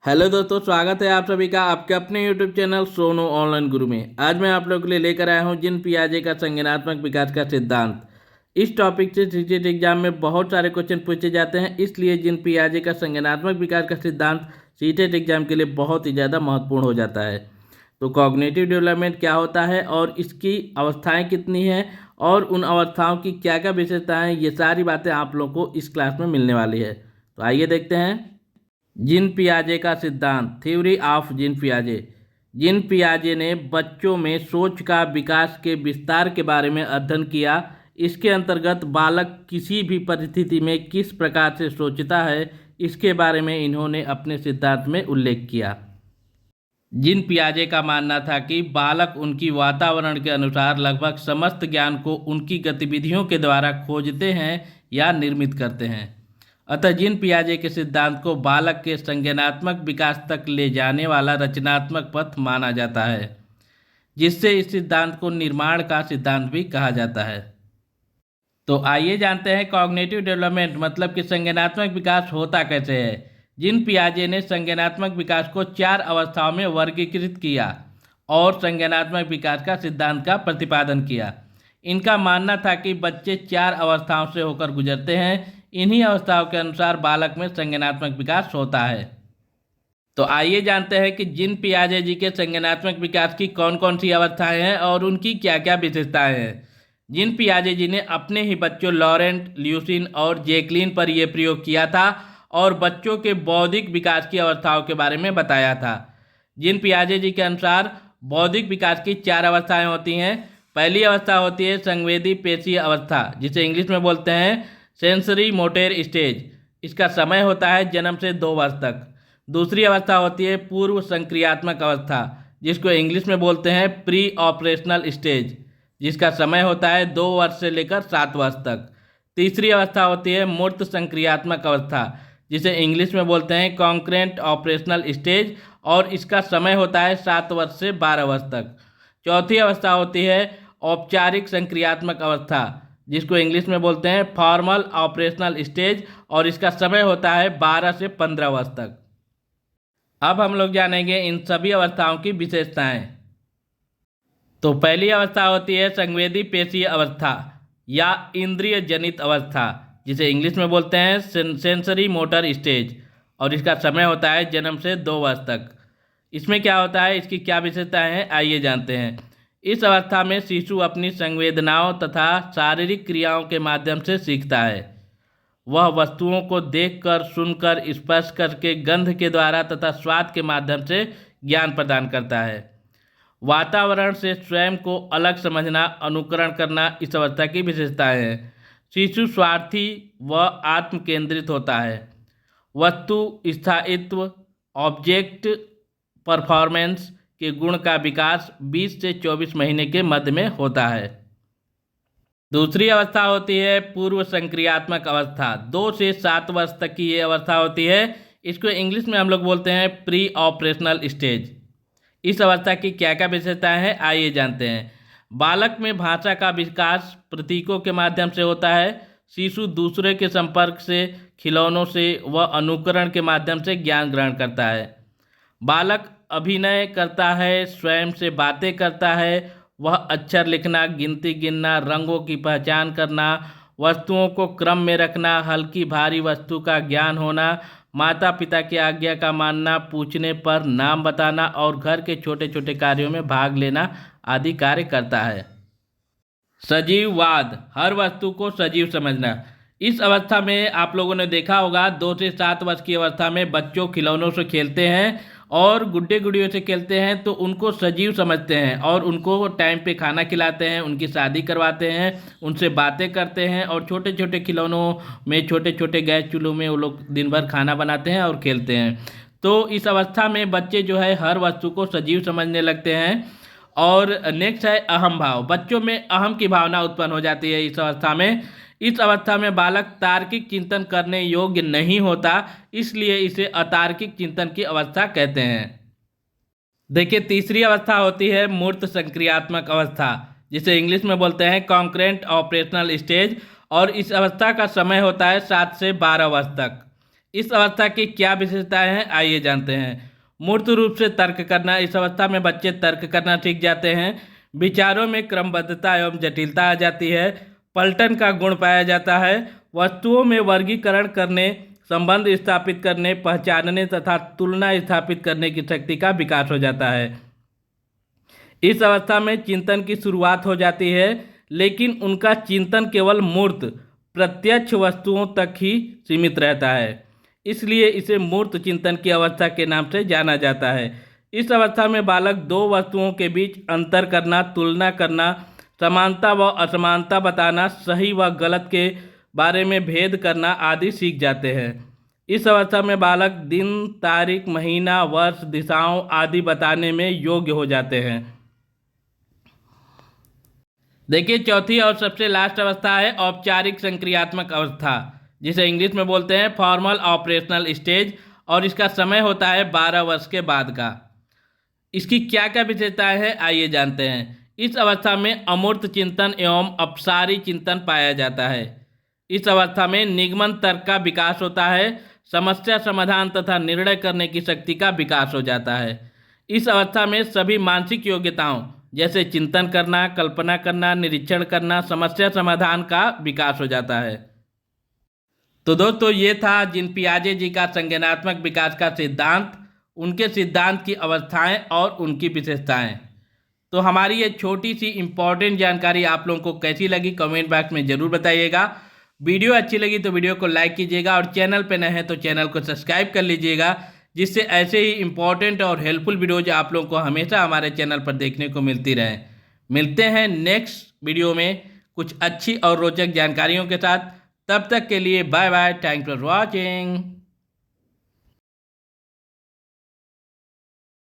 Hello दोस्तों, स्वागत है आप सभी का आपके अपने यूट्यूब चैनल सोनू ऑनलाइन गुरु में। आज मैं आप लोगों के लिए लेकर आया हूं जीन पियाजे का संज्ञानात्मक विकास का सिद्धांत। इस टॉपिक से सीटेट एग्जाम में बहुत सारे क्वेश्चन पूछे जाते हैं, इसलिए जीन पियाजे का संज्ञानात्मक विकास का सिद्धांत सीटेट एग्जाम के लिए बहुत ही ज़्यादा महत्वपूर्ण हो जाता है। तो कॉग्निटिव डेवलपमेंट क्या होता है और इसकी अवस्थाएँ कितनी हैं और उन अवस्थाओं की क्या क्या विशेषताएँ हैं, ये सारी बातें आप लोगों को इस क्लास में मिलने वाली है। तो आइए देखते हैं जीन पियाजे का सिद्धांत, थ्योरी ऑफ जीन पियाजे। जीन पियाजे ने बच्चों में सोच का विकास के विस्तार के बारे में अध्ययन किया। इसके अंतर्गत बालक किसी भी परिस्थिति में किस प्रकार से सोचता है, इसके बारे में इन्होंने अपने सिद्धांत में उल्लेख किया। जीन पियाजे का मानना था कि बालक उनकी वातावरण के अनुसार लगभग समस्त ज्ञान को उनकी गतिविधियों के द्वारा खोजते हैं या निर्मित करते हैं। अतः जीन पियाजे के सिद्धांत को बालक के संज्ञानात्मक विकास तक ले जाने वाला रचनात्मक पथ माना जाता है, जिससे इस सिद्धांत को निर्माण का सिद्धांत भी कहा जाता है। तो आइए जानते हैं कॉग्निटिव डेवलपमेंट मतलब कि संज्ञानात्मक विकास होता कैसे है। जीन पियाजे ने संज्ञानात्मक विकास को 4 अवस्थाओं में वर्गीकृत किया और संज्ञानात्मक विकास का सिद्धांत का प्रतिपादन किया। इनका मानना था कि बच्चे 4 अवस्थाओं से होकर गुजरते हैं। इन्हीं अवस्थाओं के अनुसार बालक में संज्ञानात्मक विकास होता है। तो आइए जानते हैं कि जीन पियाजे जी के संज्ञानात्मक विकास की कौन कौन सी अवस्थाएं हैं और उनकी क्या क्या विशेषताएं हैं। जीन पियाजे जी ने अपने ही बच्चों लॉरेंट, ल्यूसिन और जैकलीन पर यह प्रयोग किया था और बच्चों के बौद्धिक विकास की अवस्थाओं के बारे में बताया था। जीन पियाजे जी के अनुसार बौद्धिक विकास की 4 अवस्थाएं होती हैं। पहली अवस्था होती है संवेदी पेशीय अवस्था, जिसे इंग्लिश में बोलते हैं सेंसरी मोटर स्टेज। इसका समय होता है जन्म से 2 वर्ष तक। दूसरी अवस्था होती है पूर्व संक्रियात्मक अवस्था, जिसको इंग्लिश में बोलते हैं प्री ऑपरेशनल स्टेज, जिसका समय होता है 2 वर्ष से लेकर 7 वर्ष तक। तीसरी अवस्था होती है मूर्त संक्रियात्मक अवस्था, जिसे इंग्लिश में बोलते हैं कॉन्करेंट ऑपरेशनल स्टेज, और इसका समय होता है 7 वर्ष से 12 वर्ष तक। चौथी अवस्था होती है औपचारिक संक्रियात्मक अवस्था, जिसको इंग्लिश में बोलते हैं फॉर्मल ऑपरेशनल स्टेज, और इसका समय होता है 12 से 15 वर्ष तक। अब हम लोग जानेंगे इन सभी अवस्थाओं की विशेषताएं। तो पहली अवस्था होती है संवेदी पेशीय अवस्था या इंद्रिय जनित अवस्था, जिसे इंग्लिश में बोलते हैं सेंसरी मोटर स्टेज, और इसका समय होता है जन्म से 2 वर्ष तक। इसमें क्या होता है, इसकी क्या विशेषताएं हैं, आइए जानते हैं। इस अवस्था में शिशु अपनी संवेदनाओं तथा शारीरिक क्रियाओं के माध्यम से सीखता है। वह वस्तुओं को देखकर, सुनकर, स्पर्श करके, गंध के द्वारा तथा स्वाद के माध्यम से ज्ञान प्रदान करता है। वातावरण से स्वयं को अलग समझना, अनुकरण करना इस अवस्था की विशेषताएं हैं। शिशु स्वार्थी व आत्म केंद्रित होता है। वस्तु स्थायित्व, ऑब्जेक्ट परफॉर्मेंस के गुण का विकास 20 से 24 महीने के मध्य में होता है। दूसरी अवस्था होती है पूर्व संक्रियात्मक अवस्था, 2 से 7 वर्ष तक की ये अवस्था होती है। इसको इंग्लिश में हम लोग बोलते हैं प्री ऑपरेशनल स्टेज। इस अवस्था की क्या क्या विशेषताएं हैं, आइए जानते हैं। बालक में भाषा का विकास प्रतीकों के माध्यम से होता है। शिशु दूसरे के संपर्क से, खिलौनों से व अनुकरण के माध्यम से ज्ञान ग्रहण करता है। बालक अभिनय करता है, स्वयं से बातें करता है। वह अक्षर लिखना, गिनती गिनना, रंगों की पहचान करना, वस्तुओं को क्रम में रखना, हल्की भारी वस्तु का ज्ञान होना, माता पिता की आज्ञा का मानना, पूछने पर नाम बताना और घर के छोटे छोटे कार्यों में भाग लेना आदि कार्य करता है। सजीववाद, हर वस्तु को सजीव समझना। इस अवस्था में आप लोगों ने देखा होगा 2 से 7 वर्ष की अवस्था में बच्चों खिलौनों से खेलते हैं और गुड्डे गुड़ियों से खेलते हैं, तो उनको सजीव समझते हैं और उनको टाइम पे खाना खिलाते हैं, उनकी शादी करवाते हैं, उनसे बातें करते हैं, और छोटे छोटे खिलौनों में, छोटे छोटे गैस चूल्हों में वो लोग दिन भर खाना बनाते हैं और खेलते हैं। तो इस अवस्था में बच्चे जो है हर वस्तु को सजीव समझने लगते हैं। और नेक्स्ट है अहम भाव, बच्चों में अहम की भावना उत्पन्न हो जाती है इस अवस्था में। इस अवस्था में बालक तार्किक चिंतन करने योग्य नहीं होता, इसलिए इसे अतार्किक चिंतन की अवस्था कहते हैं। देखिए, तीसरी अवस्था होती है मूर्त संक्रियात्मक अवस्था, जिसे इंग्लिश में बोलते हैं कॉन्करेंट ऑपरेशनल स्टेज, और इस अवस्था का समय होता है 7 से 12 वर्ष तक। इस अवस्था की क्या विशेषताएं हैं, आइए जानते हैं। मूर्त रूप से तर्क करना। इस अवस्था में बच्चे तर्क करना सीख जाते हैं। विचारों में क्रमबद्धता एवं जटिलता आ जाती है। पलटन का गुण पाया जाता है। वस्तुओं में वर्गीकरण करने, संबंध स्थापित करने, पहचानने तथा तुलना स्थापित करने की शक्ति का विकास हो जाता है। इस अवस्था में चिंतन की शुरुआत हो जाती है, लेकिन उनका चिंतन केवल मूर्त प्रत्यक्ष वस्तुओं तक ही सीमित रहता है। इसलिए इसे मूर्त चिंतन की अवस्था के नाम से जाना जाता है। इस अवस्था में बालक दो वस्तुओं के बीच अंतर करना, तुलना करना, समानता व असमानता बताना, सही व गलत के बारे में भेद करना आदि सीख जाते हैं। इस अवस्था में बालक दिन, तारीख, महीना, वर्ष, दिशाओं आदि बताने में योग्य हो जाते हैं। देखिए, चौथी और सबसे लास्ट अवस्था है औपचारिक संक्रियात्मक अवस्था, जिसे इंग्लिश में बोलते हैं फॉर्मल ऑपरेशनल स्टेज, और इसका समय होता है 12 वर्ष के बाद का। इसकी क्या क्या विशेषताएं हैं, आइए जानते हैं। इस अवस्था में अमूर्त चिंतन एवं अपसारी चिंतन पाया जाता है। इस अवस्था में निगमन तर्क का विकास होता है। समस्या समाधान तथा निर्णय करने की शक्ति का विकास हो जाता है। इस अवस्था में सभी मानसिक योग्यताओं जैसे चिंतन करना, कल्पना करना, निरीक्षण करना, समस्या समाधान का विकास हो जाता है। तो दोस्तों, ये था जीन पियाजे जी का संज्ञानात्मक विकास का सिद्धांत, उनके सिद्धांत की अवस्थाएं और उनकी विशेषताएं। तो हमारी ये छोटी सी इम्पोर्टेंट जानकारी आप लोगों को कैसी लगी, कमेंट बॉक्स में ज़रूर बताइएगा। वीडियो अच्छी लगी तो वीडियो को लाइक कीजिएगा, और चैनल पे नए हैं तो चैनल को सब्सक्राइब कर लीजिएगा, जिससे ऐसे ही इम्पोर्टेंट और हेल्पफुल वीडियोज आप लोगों को हमेशा हमारे चैनल पर देखने को मिलती रहे। मिलते हैं नेक्स्ट वीडियो में कुछ अच्छी और रोचक जानकारियों के साथ। तब तक के लिए bye bye, thanks for watching.